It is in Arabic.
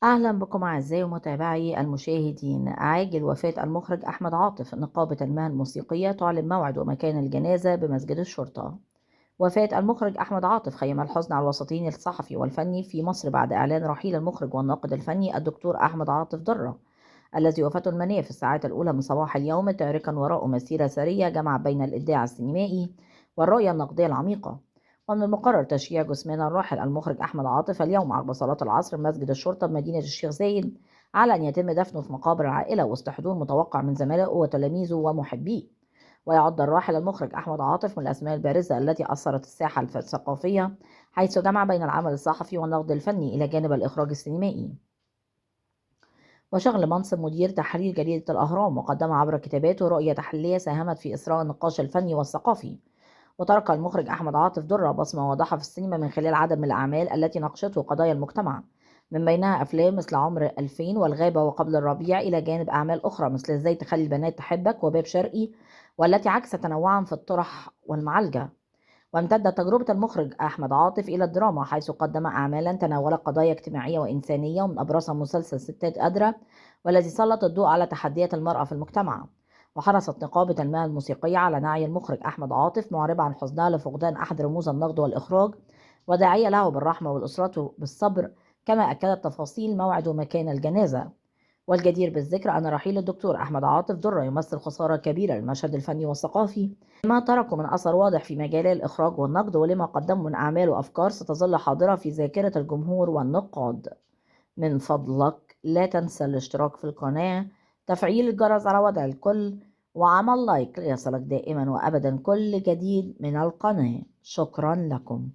أهلا بكم أعزائي ومتابعي المشاهدين. عاجل وفاة المخرج أحمد عاطف. نقابة المهن الموسيقية تعلن موعد ومكان الجنازة بمسجد الشرطة. وفاة المخرج أحمد عاطف خيم الحزن على الوسطين الصحفي والفني في مصر بعد إعلان رحيل المخرج والناقد الفني الدكتور أحمد عاطف ضرة، الذي وفاته المنية في الساعات الأولى من صباح اليوم، تاركا وراءه مسيرة ثرية جمع بين الإبداع السينمائي والرؤية النقدية العميقة. ومن المقرر تشييع جثمان الراحل المخرج أحمد عاطف اليوم عقب صلاة العصر بمسجد الشرطة بمدينة الشيخ زايد، على أن يتم دفنه في مقابر العائلة وسط حضور متوقع من زملائه وتلاميذه ومحبيه. ويعد الراحل المخرج أحمد عاطف من الأسماء البارزة التي أثرت الساحة الثقافية، حيث جمع بين العمل الصحفي والنقد الفني إلى جانب الإخراج السينمائي، وشغل منصب مدير تحرير جريدة الأهرام، وقدم عبر كتاباته رؤية تحليلية ساهمت في إثراء النقاش الفني والثقافي. وترك المخرج أحمد عاطف درة بصمة واضحة في السينما من خلال عدد من الأعمال التي ناقشته قضايا المجتمع، من بينها أفلام مثل عمر 2000 والغابة وقبل الربيع، إلى جانب أعمال أخرى مثل إزاي تخلي البنات تحبك وباب شرقي، والتي عكست تنوعا في الطرح والمعالجة. وامتدت تجربة المخرج أحمد عاطف إلى الدراما، حيث قدم أعمالا تناولت قضايا اجتماعية وإنسانية، ومن أبرزها مسلسل ستات قادرة، والذي سلط الضوء على تحديات المرأة في المجتمع. وحرصت نقابة المهن الموسيقية على نعي المخرج أحمد عاطف، معربة عن حزنها لفقدان أحد رموز النقد والإخراج، وداعية له بالرحمة والأسرة بالصبر، كما أكدت تفاصيل موعد ومكان الجنازة. والجدير بالذكر أن رحيل الدكتور أحمد عاطف درة يمثل خسارة كبيرة للمشهد الفني والثقافي، ما تركه من أثر واضح في مجال الإخراج والنقد، ولما قدمه من أعمال وأفكار ستظل حاضرة في ذاكرة الجمهور والنقاد. من فضلك لا تنسى الاشتراك في القناة، تفعيل الجرس على وضع الكل، وعمل لايك ليصلك دائما وأبدا كل جديد من القناة. شكرا لكم.